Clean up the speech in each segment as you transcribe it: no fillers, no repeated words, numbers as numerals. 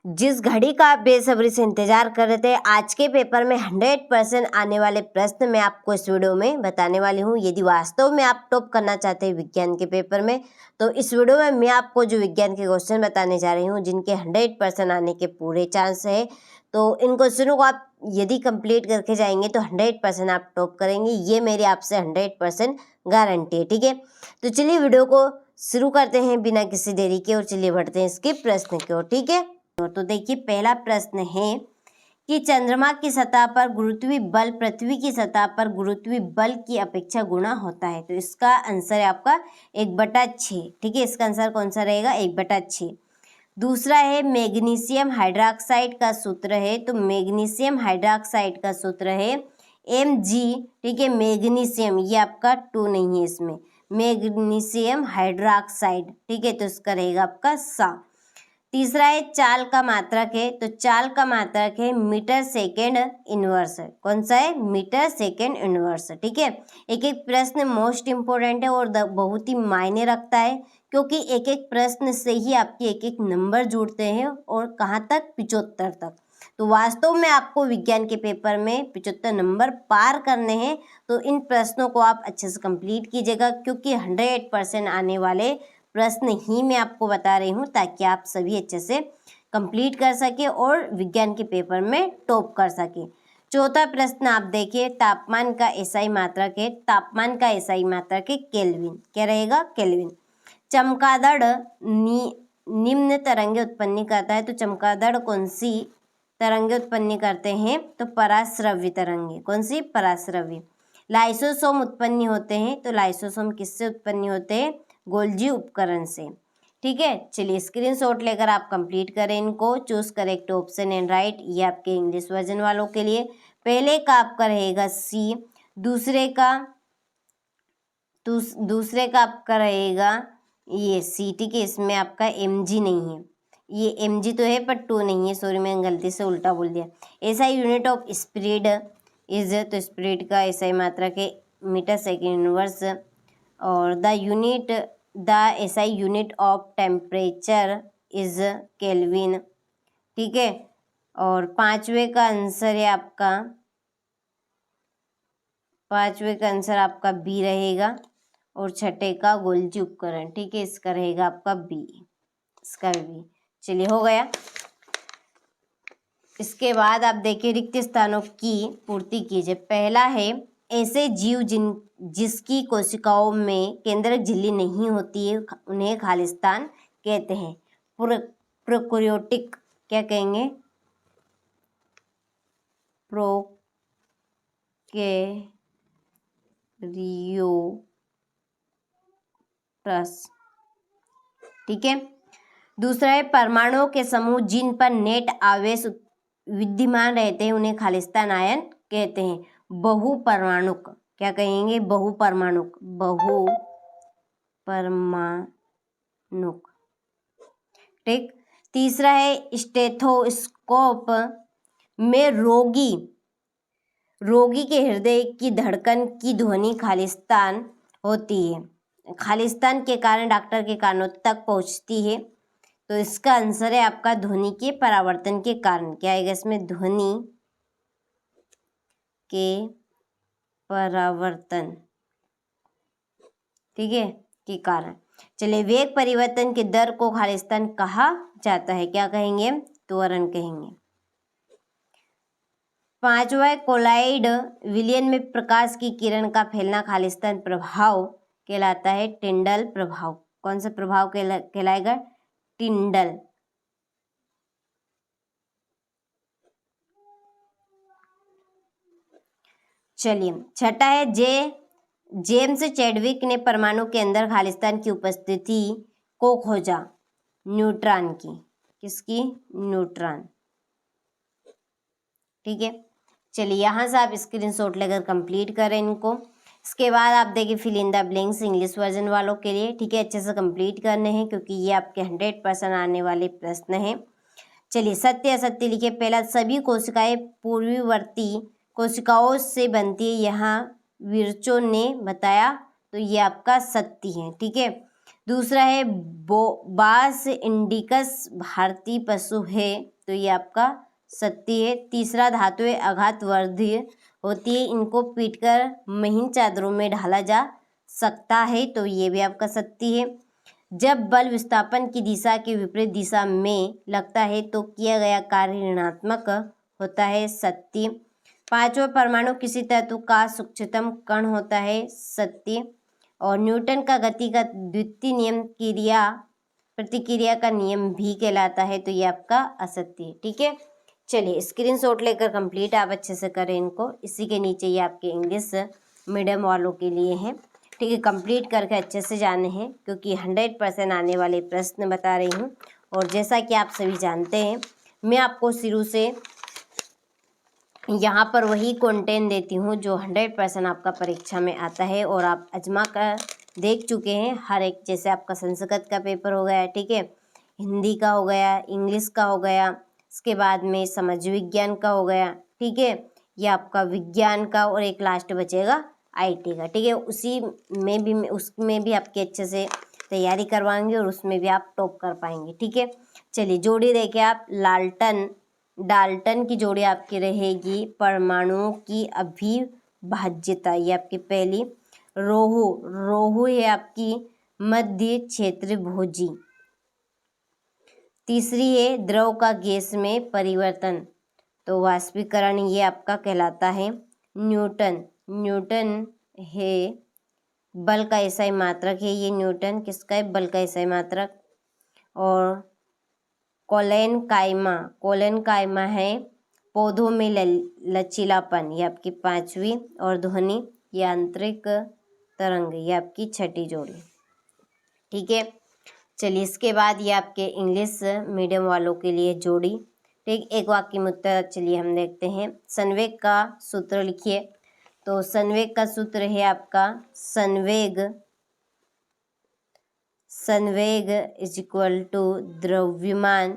जिस घड़ी का आप बेसब्री से इंतजार कर रहे थे, आज के पेपर में 100% आने वाले प्रश्न मैं आपको इस वीडियो में बताने वाली हूँ। यदि वास्तव में आप टॉप करना चाहते हैं विज्ञान के पेपर में, तो इस वीडियो में मैं आपको जो विज्ञान के क्वेश्चन बताने जा रही हूँ, जिनके 100% आने के पूरे चांस है, तो इन क्वेश्चनों को आप यदि कंप्लीट करके जाएंगे तो 100% आप टॉप करेंगे। ये मेरी आपसे 100% गारंटी है। ठीक है, तो चलिए वीडियो को शुरू करते हैं बिना किसी देरी के, और चलिए बढ़ते हैं इसके प्रश्न की ओर। ठीक है, तो देखिए पहला प्रश्न है कि चंद्रमा की सतह पर गुरुत्वीय बल पृथ्वी की सतह पर गुरुत्वीय बल की अपेक्षा गुना होता है। तो इसका आंसर है आपका 1/6। ठीक है, इसका आंसर कौन सा रहेगा? 1/6। दूसरा है मैग्नीशियम हाइड्रोक्साइड का सूत्र है, तो मैग्नीशियम हाइड्रोक्साइड का सूत्र है Mg। ठीक है, मैग्नीशियम, ये आपका 2 नहीं है इसमें, मैग्नीशियम हाइड्रोक्साइड। ठीक है, तो इसका रहेगा आपका सा। तीसरा है चाल का मात्रक है, तो चाल का मात्रक है मीटर सेकेंड इनवर्स। कौन सा है? Metre second inverse. ठीक है, एक एक प्रश्न मोस्ट इम्पोर्टेंट है और बहुत ही मायने रखता है, क्योंकि एक एक प्रश्न से ही आपके एक एक नंबर जुड़ते हैं, और कहाँ तक? 75 तक। तो वास्तव में आपको विज्ञान के पेपर में 75 नंबर पार करने हैं, तो इन प्रश्नों को आप अच्छे से कंप्लीट कीजिएगा, क्योंकि 100% आने वाले प्रश्न ही मैं आपको बता रही हूँ, ताकि आप सभी अच्छे से कंप्लीट कर सके और विज्ञान के पेपर में टॉप कर सके। चौथा प्रश्न आप देखिए, तापमान का एसआई मात्रक है, तापमान का एसआई मात्रक है केल्विन। क्या रहेगा? केल्विन। चमगादड़ निम्न तरंगे उत्पन्न करता है, तो चमगादड़ कौन सी तरंगे उत्पन्न करते हैं? तो पराश्रव्य तरंगे। कौन सी? पराश्रव्य। लाइसोसोम उत्पन्न होते हैं, तो लाइसोसोम किससे उत्पन्न होते हैं? गोल्जी उपकरण से। ठीक है, चलिए स्क्रीनशॉट लेकर आप कंप्लीट करें इनको। Choose correct option and right, ये आपके इंग्लिश वर्जन वालों के लिए। पहले का आपका रहेगा सी, दूसरे का आपका रहेगा ये सी। ठीक है, इसमें आपका Mg नहीं है, ये Mg तो है पर 2 नहीं है, सॉरी मैंने गलती से उल्टा बोल दिया। SI unit of speed is, तो स्पीड का एसआई मात्रक है मीटर सेकेंड इनवर्स। और the SI unit of temperature is kelvin. ठीक है, और पांचवे का आंसर आपका बी रहेगा, और छठे का गोल्जी उपकरण। ठीक है, इसका रहेगा आपका बी, इसका भी। चलिए हो गया। इसके बाद आप देखिए रिक्त स्थानों की पूर्ति कीजिए। पहला है ऐसे जीव जिसकी कोशिकाओं में केंद्रक झिल्ली नहीं होती है, उन्हें खालिस्तान कहते हैं। प्रोकैरियोटिक, क्या कहेंगे? प्रोकैरियोट्स। ठीक है, दूसरा है परमाणुओं के समूह जिन पर नेट आवेश विद्यमान रहते हैं, उन्हें खालिस्तान आयन कहते हैं। बहुपरमाणुक, क्या कहेंगे? बहुपरमाणुक, बहुपरमाणुक। ठीक, तीसरा है स्टेथोस्कोप में रोगी के हृदय की धड़कन की ध्वनि खालिस्तान होती है, खालिस्तान के कारण डॉक्टर के कानों तक पहुंचती है। तो इसका आंसर है आपका ध्वनि के परावर्तन के कारण। क्या आएगा इसमें? ध्वनि के परावर्तन, ठीक है, के कारण। चलिए, वेग परिवर्तन के दर को खालिस्तान कहा जाता है, क्या कहेंगे? त्वरण कहेंगे। पांचवा कोलाइड विलयन में प्रकाश की किरण का फैलना खालिस्तान प्रभाव कहलाता है, टिंडल प्रभाव। कौन सा प्रभाव कहलाएगा? टिंडल। चलिए, छठा है जेम्स चैडविक ने परमाणु के अंदर खालिस्तान की उपस्थिति को खोजा, न्यूट्रॉन की। किसकी? न्यूट्रॉन। ठीक है, चलिए यहाँ से आप स्क्रीनशॉट लेकर कंप्लीट करें इनको। इसके बाद आप देखिए fill in the blanks English version वालों के लिए। ठीक है, अच्छे से कंप्लीट करने हैं, क्योंकि ये आपके 100% आने वाले प्रश्न हैं। चलिए, सत्य असत्य लिखिए। पहला, सभी कोशिकाएं पूर्ववर्ती कोशिकाओं से बनती है, यहाँ विर्चो ने बताया, तो ये आपका सत्य है। ठीक है, दूसरा है बास इंडिकस भारतीय पशु है, तो ये आपका सत्य है। तीसरा, धातुएं आघातवर्धी होती है, इनको पीटकर महीन चादरों में ढाला जा सकता है, तो ये भी आपका सत्य है। जब बल विस्थापन की दिशा के विपरीत दिशा में लगता है तो किया गया कार्य ऋणात्मक होता है, सत्य। पांचवा, परमाणु किसी तत्व का सूक्ष्मतम कण होता है, सत्य। और न्यूटन का गति का द्वितीय नियम क्रिया प्रतिक्रिया का नियम भी कहलाता है, तो ये आपका असत्य है। ठीक है, चलिए स्क्रीनशॉट लेकर कंप्लीट आप अच्छे से करें इनको। इसी के नीचे ये आपके इंग्लिश मीडियम वालों के लिए हैं। ठीक है, कंप्लीट करके अच्छे से जाने हैं, क्योंकि 100% आने वाले प्रश्न बता रही हूँ। और जैसा कि आप सभी जानते हैं, मैं आपको शुरू से यहाँ पर वही कंटेंट देती हूँ जो 100% आपका परीक्षा में आता है और आप आजमा कर देख चुके हैं हर एक। जैसे आपका संस्कृत का पेपर हो गया, ठीक है, हिंदी का हो गया, इंग्लिश का हो गया, इसके बाद में समाज विज्ञान का हो गया, ठीक है, ये आपका विज्ञान का, और एक लास्ट बचेगा IT का। ठीक है, उसमें भी आपके अच्छे से तैयारी करवाएंगे और उसमें भी आप टॉप कर पाएंगे। ठीक है, चलिए जोड़ी देखिए आप। डाल्टन की जोड़ी आपकी रहेगी परमाणुओं की अविभाज्यता, ये आपकी पहली। रोहू है आपकी मध्य क्षेत्र भोजी। तीसरी है द्रव का गैस में परिवर्तन, तो वाष्पीकरण, ये आपका कहलाता है। न्यूटन है बल का एसआई मात्रक है, ये न्यूटन किसका है, बल का एसआई मात्रक। और कोलेन कायमा है पौधों में लचीलापन, ये आपकी पांचवी। और ध्वनि यांत्रिक तरंग, ये आपकी छठी जोड़ी। ठीक है, चलिए इसके बाद ये आपके इंग्लिश मीडियम वालों के लिए जोड़ी। ठीक, एक वाक्य में उत्तर चलिए हम देखते हैं। संवेग का सूत्र लिखिए, तो संवेग का सूत्र है आपका संवेग इज इक्वल टू द्रव्यमान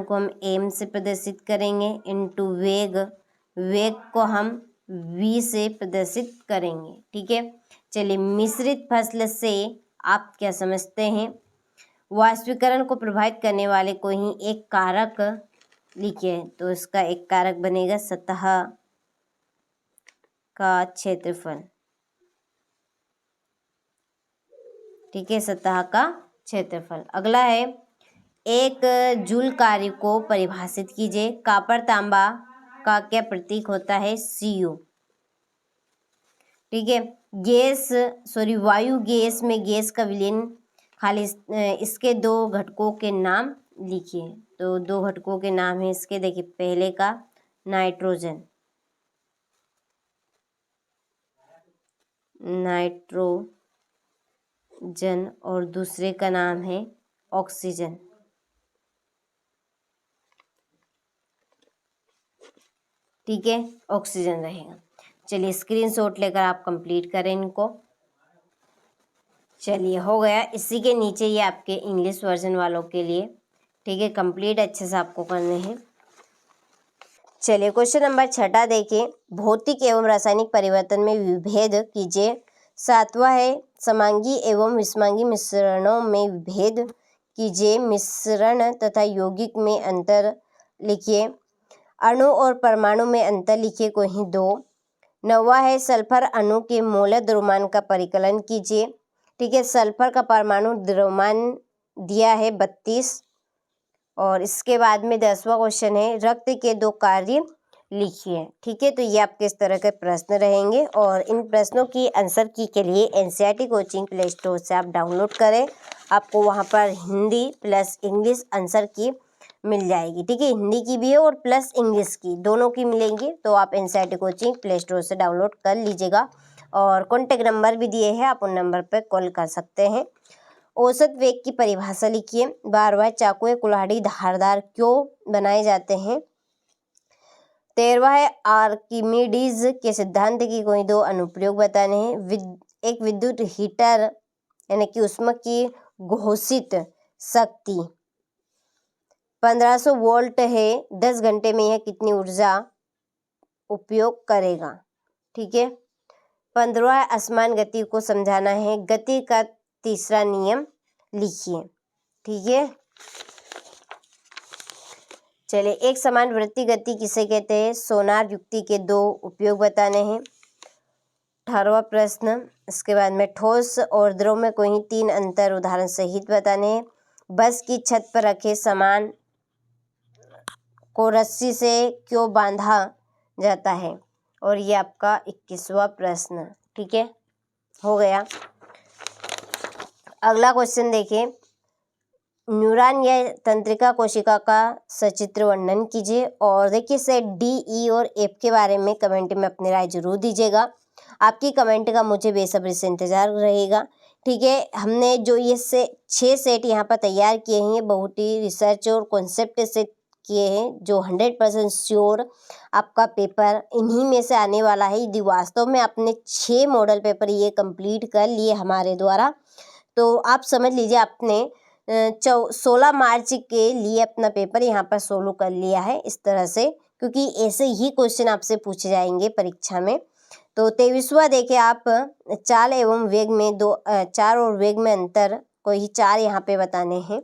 को हम m से प्रदर्शित करेंगे इनटू वेग को हम v से प्रदर्शित करेंगे। ठीक है, चलिए मिश्रित फसल से आप क्या समझते हैं। वाष्पीकरण को प्रभावित करने वाले कोई ही एक कारक लिखिए, तो इसका एक कारक बनेगा सतह का क्षेत्रफल। ठीक है, सतह का क्षेत्रफल। अगला है एक जूल कार्य को परिभाषित कीजिए। कॉपर तांबा का क्या प्रतीक होता है, Cu। ठीक है, वायु गैस में गैस का विलयन, खाली इसके दो घटकों के नाम लिखिए, तो दो घटकों के नाम है इसके, देखिए पहले का नाइट्रोजन और दूसरे का नाम है ऑक्सीजन। ठीक है, ऑक्सीजन रहेगा। चलिए स्क्रीनशॉट लेकर आप कंप्लीट करें इनको। चलिए हो गया। इसी के नीचे ये आपके इंग्लिश वर्जन वालों के लिए, ठीक है, कंप्लीट अच्छे से आपको करने हैं। चलिए क्वेश्चन नंबर 6 देखिए। भौतिक एवं रासायनिक परिवर्तन में विभेद कीजिए। 7वां है समांगी एवं विषमांगी मिश्रणों में विभेद कीजिए। मिश्रण तथा यौगिक में अंतर लिखिए। अणु और परमाणु में अंतर लिखिए, कोई 2। 9वां है सल्फर अणु के मोल द्रव्यमान का परिकलन कीजिए। ठीक है, सल्फर का परमाणु द्रव्यमान दिया है 32। और इसके बाद में 10वां क्वेश्चन है रक्त के 2 कार्य लिखिए। ठीक है, तो ये आपके इस तरह के प्रश्न रहेंगे और इन प्रश्नों की आंसर की के लिए NCERT कोचिंग प्ले स्टोर से आप डाउनलोड करें। आपको वहाँ पर हिंदी प्लस इंग्लिश आंसर की मिल जाएगी। ठीक है, हिंदी की भी है और प्लस इंग्लिश की, दोनों की मिलेंगी। तो आप NCERT कोचिंग प्ले स्टोर से डाउनलोड कर लीजिएगा और कॉन्टेक्ट नंबर भी दिए हैं, आप उन नंबर पर कॉल कर सकते हैं। औसत वेग की परिभाषा लिखिए। 12वां चाकू या कुल्हाड़ी धारदार क्यों बनाए जाते हैं। 13वां है आर्किमिडीज के सिद्धांत की कोई 2 अनुप्रयोग बताने हैं। एक विद्युत हीटर यानी कि उसमें की घोषित शक्ति 1500 वोल्ट है, 10 घंटे में यह कितनी ऊर्जा उपयोग करेगा। ठीक है, 15वां असमान गति को समझाना है। गति का तीसरा नियम लिखिए। ठीक है, चलिए, एक समान वृत्तीय गति किसे कहते हैं? सोनार युक्ति के 2 उपयोग बताने हैं। 18वां प्रश्न, इसके बाद में ठोस और द्रव में कोई 3 अंतर उदाहरण सहित बताने हैं। बस की छत पर रखे सामान को रस्सी से क्यों बांधा जाता है? और ये आपका 21वां प्रश्न। ठीक है, हो गया। अगला क्वेश्चन देखिए, न्यूरॉन या तंत्रिका कोशिका का सचित्र वर्णन कीजिए। और देखिए सेट डी, ई और एफ के बारे में कमेंट में अपनी राय जरूर दीजिएगा। आपकी कमेंट का मुझे बेसब्री से इंतजार रहेगा। ठीक है, हमने जो ये 6 सेट यहाँ पर तैयार किए हैं, बहुत ही रिसर्च और कॉन्सेप्ट से किए हैं, जो 100% श्योर आपका पेपर इन्हीं में से आने वाला है। यदि वास्तव में आपने 6 मॉडल पेपर ये कंप्लीट कर लिए हमारे द्वारा, तो आप समझ लीजिए आपने 16 मार्च के लिए अपना पेपर यहाँ पर सोल्व कर लिया है इस तरह से, क्योंकि ऐसे ही क्वेश्चन आपसे पूछे जाएंगे परीक्षा में। तो 23वां देखिए आप, चाल एवं वेग में 4 और वेग में अंतर, कोई 4 यहाँ पे बताने हैं।